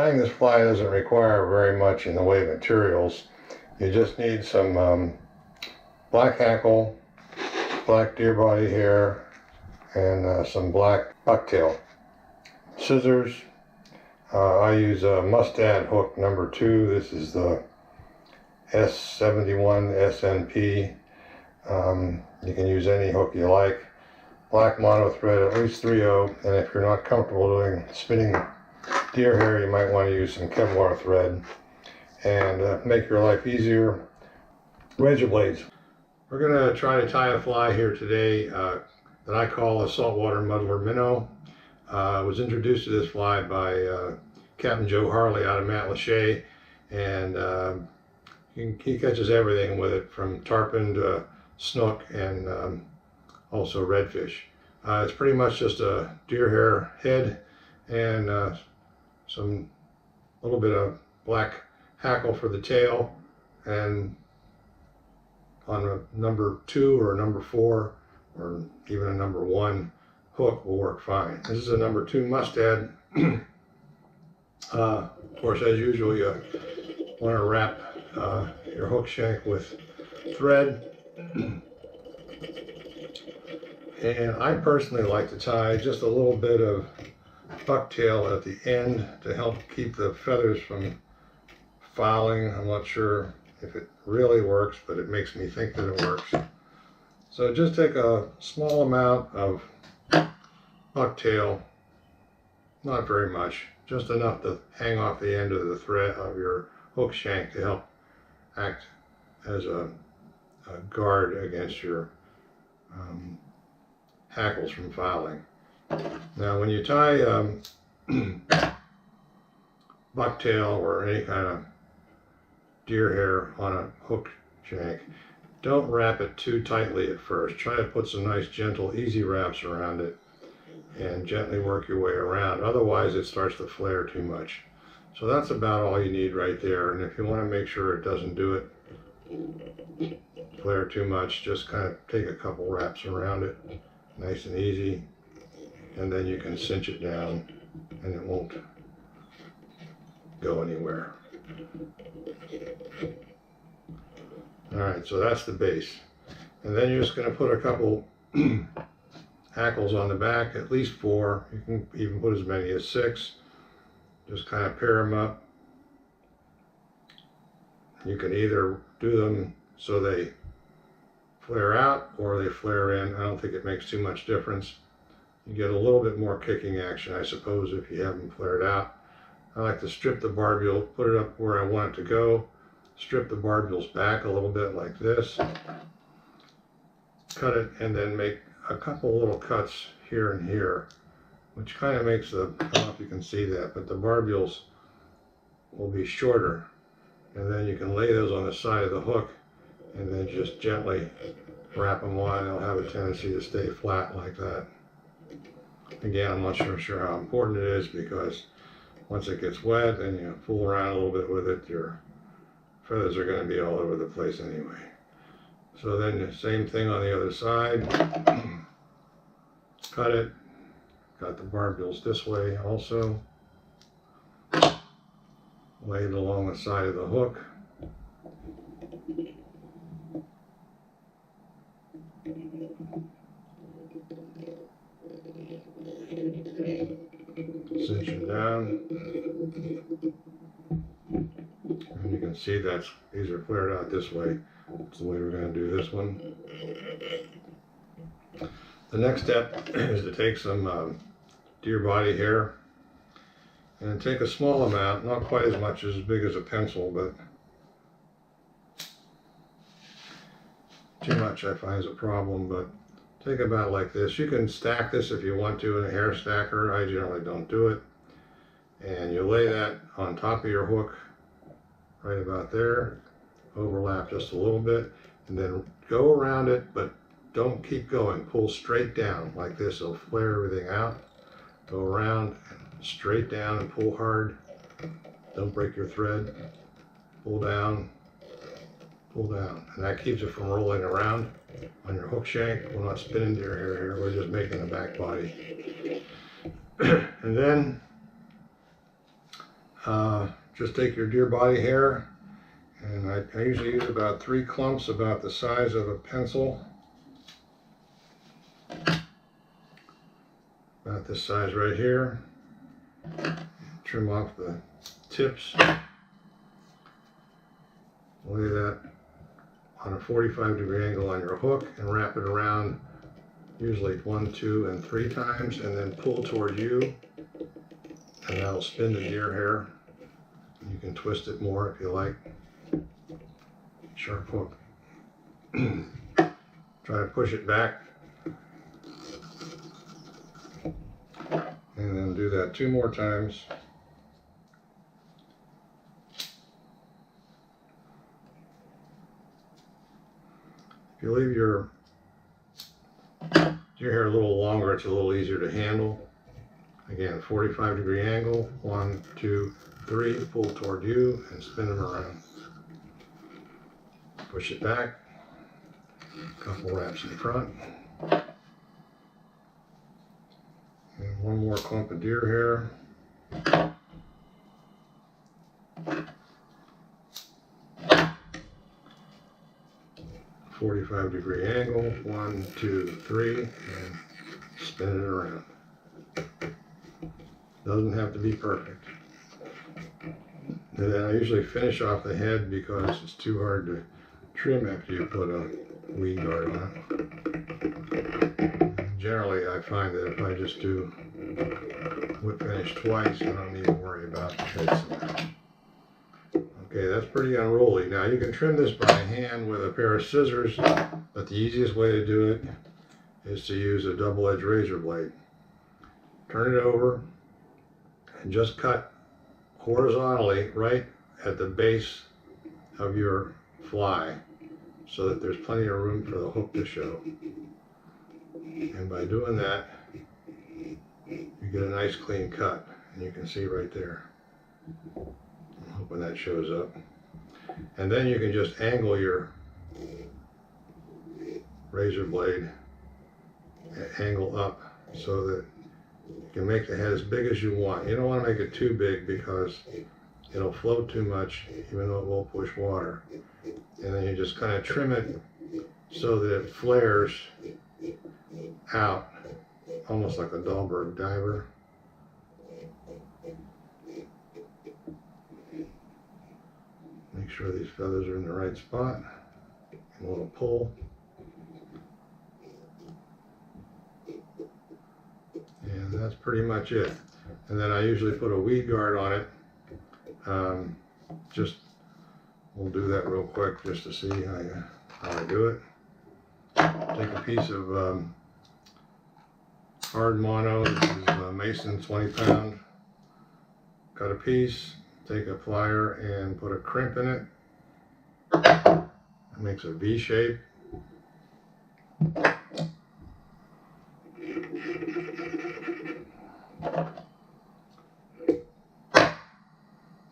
Tying this fly doesn't require very much in the way of materials. You just need some black hackle, black deer body hair, and some black bucktail. Scissors. I use a Mustad hook number 2. This is the S71 SNP. You can use any hook you like. Black mono thread, at least 3/0, and if you're not comfortable doing spinning deer hair, you might want to use some Kevlar thread. And make your life easier, razor blades. We're going to try to tie a fly here today that I call a Saltwater Muddler Minnow. I was introduced to this fly by Captain Joe Harley out of Matlacha, and he catches everything with it, from tarpon to snook and also redfish. It's pretty much just a deer hair head and some little bit of black hackle for the tail, and on a number 2 or a number 4 or even a number 1 hook will work fine. This is a number 2 Mustad. Of course, as usual, you want to wrap your hook shank with thread. And I personally like to tie just a little bit of bucktail at the end to help keep the feathers from fouling. I'm not sure if it really works, but it makes me think that it works. So just take a small amount of bucktail, not very much, just enough to hang off the end of the thread of your hook shank to help act as a guard against your hackles from fouling. Now when you tie bucktail or any kind of deer hair on a hook shank, don't wrap it too tightly at first. Try to put some nice gentle easy wraps around it and gently work your way around. Otherwise it starts to flare too much. So that's about all you need right there. And if you want to make sure it doesn't do it flare too much, just kind of take a couple wraps around it, nice and easy, and then you can cinch it down and it won't go anywhere. Alright, so that's the base. And then you're just going to put a couple hackles on the back, at least 4. You can even put as many as 6. Just kind of pair them up. You can either do them so they flare out or they flare in. I don't think it makes too much difference. You get a little bit more kicking action, I suppose, if you have them flared out. I like to strip the barbule, put it up where I want it to go, strip the barbules back a little bit like this, cut it, and then make a couple little cuts here and here, which kind of makes the, I don't know if you can see that, but the barbules will be shorter. And then you can lay those on the side of the hook and then just gently wrap them on. They'll have a tendency to stay flat like that. Again, I'm not sure how important it is, because once it gets wet and you fool around a little bit with it, your feathers are going to be all over the place anyway. So then the same thing on the other side. Cut it. Got the barbules this way also. Lay it along the side of the hook. Cinch it down. And you can see these are flared out this way. That's the way we're going to do this one. The next step is to take some deer body hair and take a small amount, not quite as much as big as a pencil, but too much I find is a problem, but take about like this. You can stack this if you want to in a hair stacker. I generally don't do it. And you lay that on top of your hook, right about there, overlap just a little bit, and then go around it, but don't keep going. Pull straight down like this. It'll flare everything out. Go around and straight down and pull hard. Don't break your thread. Pull down, and that keeps it from rolling around on your hook shank. We're not spinning deer hair here, we're just making the back body. And then Just take your deer body hair, and I usually use about 3 clumps about the size of a pencil. About this size right here. Trim off the tips. Lay that on a 45-degree angle on your hook and wrap it around usually 1, 2, and 3 times, and then pull toward you, and that'll spin the deer hair. You can twist it more if you like. Sharp hook. Try to push it back, and then do that 2 more times. If you leave your hair a little longer, it's a little easier to handle. Again, 45-degree angle, 1, 2, 3, pull toward you and spin them around. Push it back, a couple wraps in front. And 1 more clump of deer hair. 45-degree angle, 1, 2, 3, and spin it around. Doesn't have to be perfect. And then I usually finish off the head because it's too hard to trim after you put a weed guard on it. Generally, I find that if I just do whip finish twice, I don't need to worry about the head so much. Okay, that's pretty unruly. Now you can trim this by hand with a pair of scissors, but the easiest way to do it is to use a double-edged razor blade. Turn it over and just cut horizontally right at the base of your fly so that there's plenty of room for the hook to show. And by doing that, you get a nice clean cut, and you can see right there. I'm hoping that shows up. And then you can just angle your razor blade, angle up so that you can make the head as big as you want. You don't want to make it too big because it'll float too much, even though it will push water. And then you just kind of trim it so that it flares out, almost like a Dahlberg diver. Make sure these feathers are in the right spot. A little pull. And that's pretty much it. And then I usually put a weed guard on it. We'll do that real quick just to see how I do it. Take a piece of hard mono. This is Mason 20-pound. Cut a piece, take a plier and put a crimp in it. It makes a V shape.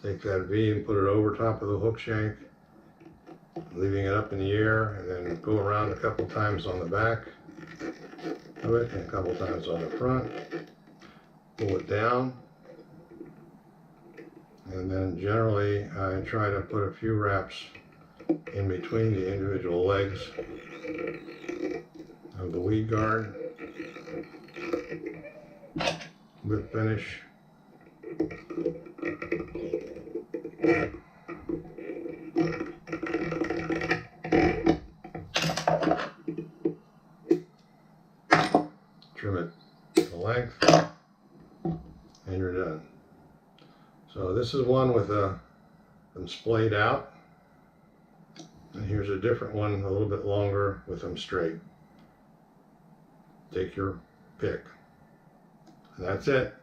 Take that V and put it over top of the hook shank, leaving it up in the air, and then go around a couple times on the back of it and a couple times on the front. Pull it down, and then generally I try to put a few wraps in between the individual legs of the weed guard. Whip finish. Trim it to length, and you're done. So this is one with them splayed out, and here's a different one a little bit longer with them straight. Take your pick. And that's it.